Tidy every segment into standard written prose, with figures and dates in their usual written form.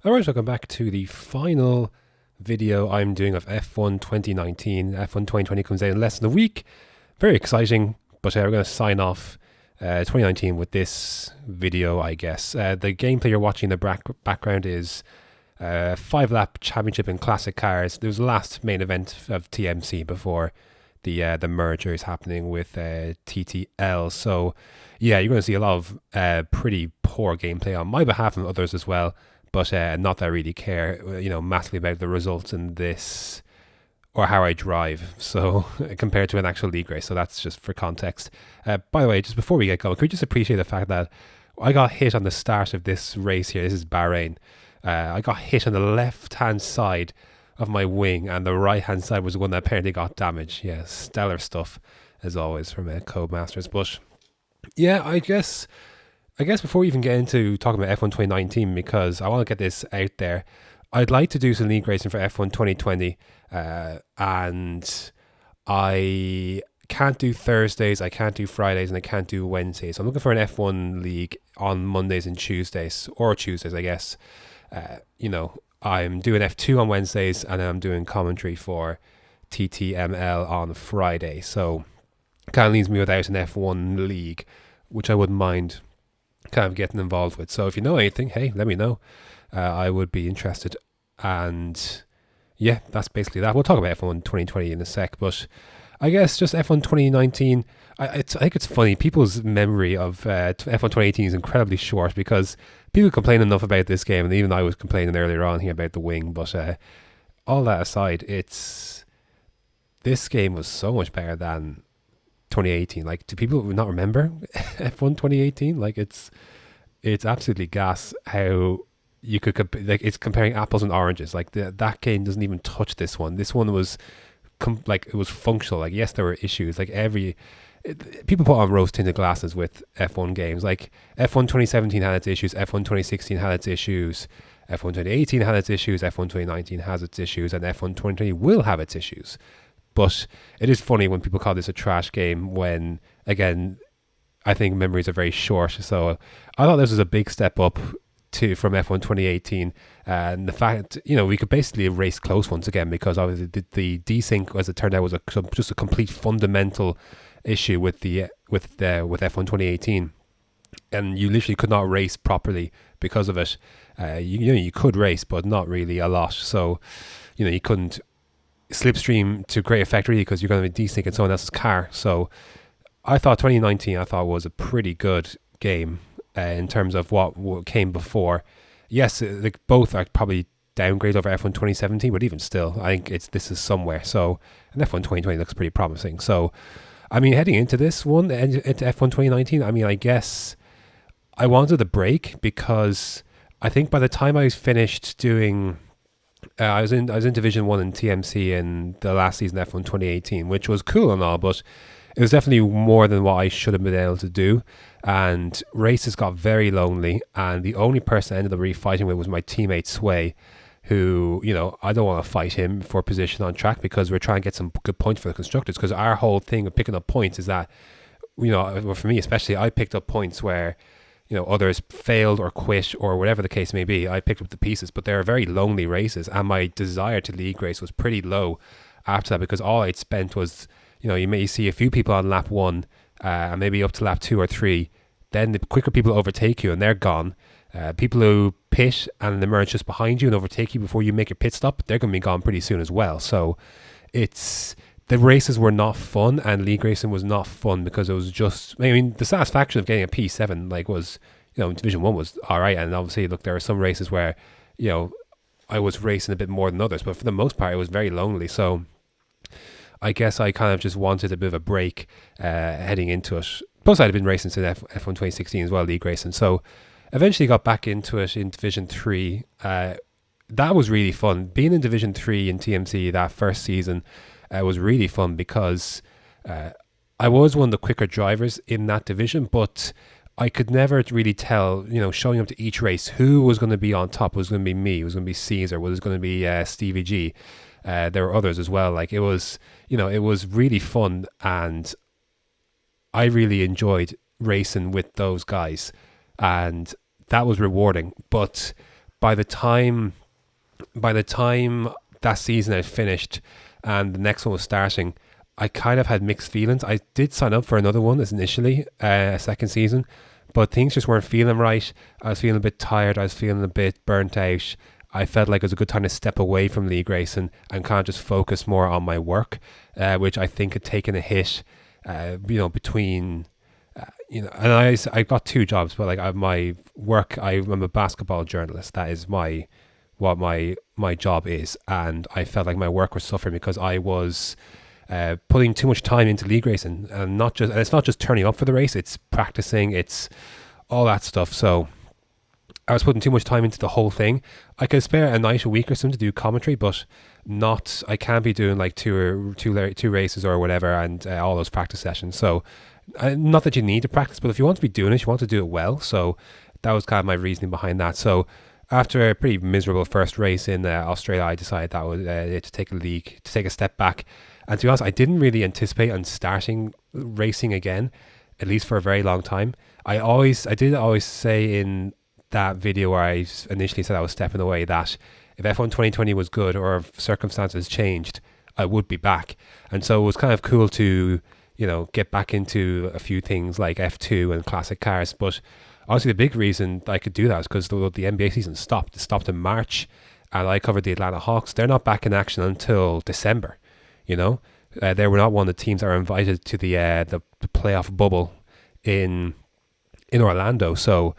Alright, welcome back to the final video I'm doing of F1 2019. F1 2020 comes out in less than a week. Very exciting, but we're going to sign off 2019 with this video, I guess. The gameplay you're watching in the background is 5-lap championship in classic cars. It was the last main event of TMC before the merger is happening with TTL. So, yeah, you're going to see a lot of pretty poor gameplay on my behalf and others as well. But not that I really care, massively about the results in this or how I drive. So compared to an actual league race. So that's just for context. By the way, just before we get going, could we just appreciate the fact that I got hit on the start of this race here. This is Bahrain. I got hit on the left-hand side of my wing, and the right-hand side was the one that apparently got damaged. Yeah, stellar stuff, as always, from Codemasters. But yeah, I guess before we even get into talking about F1 2019, because I want to get this out there, I'd like to do some league racing for F1 2020, and I can't do Thursdays, I can't do Fridays, and I can't do Wednesdays. I'm looking for an F1 league on Mondays and Tuesdays, or Tuesdays, I guess. I'm doing F2 on Wednesdays, and then I'm doing commentary for TTML on Friday. So kind of leaves me without an F1 league, which I wouldn't mind kind of getting involved with. So if you know anything, hey, let me know. I would be interested. And yeah, that's basically that. We'll talk about F1 2020 in a sec, but I guess just F1 2019, I think it's funny. People's memory of F1 2018 is incredibly short because people complain enough about this game, and even I was complaining earlier on here about the wing. But all that aside, this game was so much better than 2018. Like, do people not remember F1 2018? Like, it's absolutely gas how you could it's comparing apples and oranges. Like, that game doesn't even touch this one. This one was it was functional. Like, yes, there were issues. Like, people put on rose tinted glasses with F1 games. Like, F1 2017 had its issues, F1 2016 had its issues, F1 2018 had its issues, F1 2019 has its issues, and F1 2020 will have its issues. But it is funny when people call this a trash game when, again, I think memories are very short. So I thought this was a big step up from F1 2018. And the fact, we could basically race close once again, because obviously the desync, as it turned out, was just a complete fundamental issue with F1 2018. And you literally could not race properly because of it. You could race, but not really a lot. So, you couldn't slipstream to great effect really, because you're going to be desyncing someone else's car. So I thought 2019 was a pretty good game in terms of what came before. Yes, both are probably downgrades over F1 2017, but even still, I think this is somewhere. So, and F1 2020 looks pretty promising. So, I mean, heading into this one, into F1 2019, I mean, I guess I wanted a break, because I think by the time I was finished doing I was in Division 1 in TMC in the last season F1 2018, which was cool and all, but it was definitely more than what I should have been able to do. And races got very lonely, and the only person I ended up really fighting with was my teammate Sway, who, I don't want to fight him for position on track, because we're trying to get some good points for the constructors, because our whole thing of picking up points is that, for me especially, I picked up points where others failed or quit or whatever the case may be. I picked up the pieces, but they are very lonely races, and my desire to league race was pretty low after that, because all I'd spent was, you may see a few people on lap 1, and maybe up to lap 2 or 3. Then the quicker people overtake you and they're gone. People who pit and emerge just behind you and overtake you before you make your pit stop, they're going to be gone pretty soon as well. So the races were not fun, and league racing was not fun, because it was just, the satisfaction of getting a P7 was, Division 1 was alright, and obviously, look, there are some races where, I was racing a bit more than others, but for the most part, it was very lonely. So I guess I kind of just wanted a bit of a break heading into it. Plus, I'd been racing since F1 2016 as well, league racing. So eventually got back into it in Division 3. That was really fun. Being in Division 3 in TMC that first season was really fun, because I was one of the quicker drivers in that division, but I could never really tell, showing up to each race, who was going to be on top. Was going to be me, was going to be Caesar, was going to be Stevie G. There were others as well. Like, it was, it was really fun, and I really enjoyed racing with those guys, and that was rewarding. But by the time that season had finished and the next one was starting, I kind of had mixed feelings. I did sign up for another one as initially, a second season, but things just weren't feeling right. I was feeling a bit tired. I was feeling a bit burnt out. I felt like it was a good time to step away from league racing and kind of just focus more on my work, which I think had taken a hit, between, and I got two jobs, but like my work, I'm a basketball journalist. That is what my job is. And I felt like my work was suffering because I was putting too much time into league racing, and it's not just turning up for the race, it's practicing, it's all that stuff. So I was putting too much time into the whole thing. I could spare a night a week or something to do commentary, but I can't be doing like two races or whatever, and all those practice sessions. So not that you need to practice, but if you want to be doing it, you want to do it well. So that was kind of my reasoning behind that. So after a pretty miserable first race in Australia, I decided that was to take a step back. And to be honest, I didn't really anticipate on starting racing again, at least for a very long time. I did always say in that video where I initially said I was stepping away that if F1 2020 was good or if circumstances changed, I would be back. And so it was kind of cool to, get back into a few things like F2 and classic cars. But obviously the big reason I could do that is because the NBA season stopped. It stopped in March, and I covered the Atlanta Hawks. They're not back in action until December. They were not one of the teams that were invited to the playoff bubble in Orlando. So,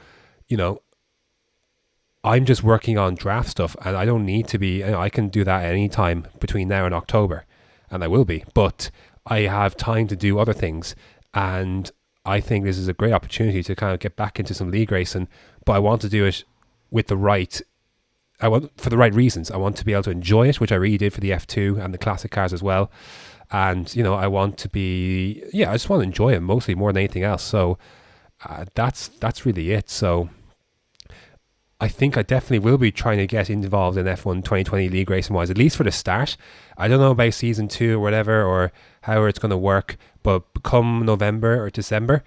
I'm just working on draft stuff, and I don't need to be. I can do that at any time between now and October, and I will be. But I have time to do other things, and I think this is a great opportunity to kind of get back into some league racing. But I want to do it for the right reasons. I want to be able to enjoy it, which I really did for the F2 and the classic cars as well. And I want to be, I just want to enjoy it mostly more than anything else. So that's really it. So I think I definitely will be trying to get involved in F1 2020 league racing wise, at least for the start. I don't know about season 2 or whatever, or how it's going to work, but come November or December,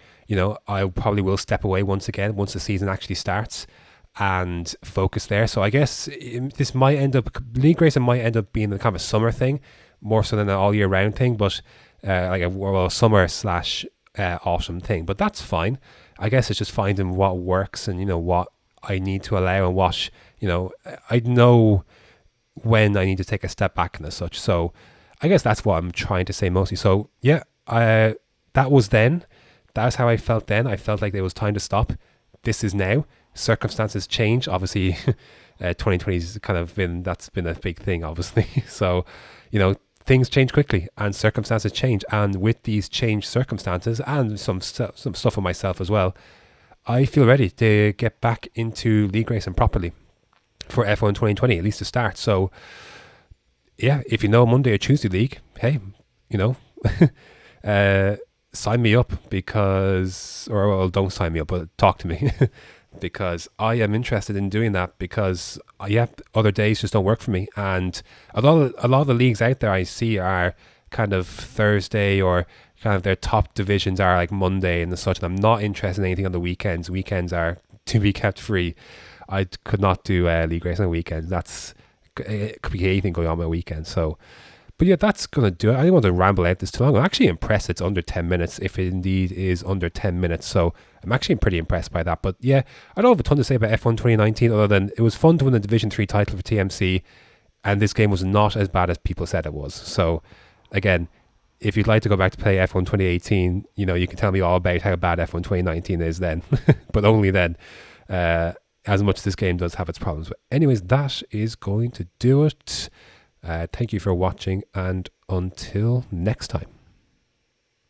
I probably will step away once again once the season actually starts and focus there. So I guess league racing might end up being the kind of a summer thing more so than an all year round thing, but like a summer / autumn thing. But that's fine. I guess it's just finding what works and what I need to allow and what I know when I need to take a step back and as such. So I guess that's what I'm trying to say mostly. So yeah, that was then. That's how I felt then. I felt like there was time to stop. This is now. Circumstances change. Obviously, 2020's that's been a big thing, obviously. So, things change quickly and circumstances change. And with these changed circumstances and some stuff for myself as well, I feel ready to get back into league racing properly for F1 2020, at least to start. So, yeah, if Monday or Tuesday league, hey, sign me up don't sign me up, but talk to me because I am interested in doing that because, other days just don't work for me. And a lot of the leagues out there I see are kind of Thursday, or kind of their top divisions are like Monday and such, and I'm not interested in anything on the weekends. Weekends are to be kept free. I could not do league racing on weekends. It could be anything going on my weekend. So, but yeah, that's going to do it. I didn't want to ramble out this too long. I'm actually impressed it's under 10 minutes, if it indeed is under 10 minutes. So I'm actually pretty impressed by that. But yeah, I don't have a ton to say about F1 2019 other than it was fun to win the Division 3 title for TMC, and this game was not as bad as people said it was. So again, if you'd like to go back to play F1 2018, you can tell me all about how bad F1 2019 is then, but only then, as much as this game does have its problems. But anyways, that is going to do it. Thank you for watching, and until next time.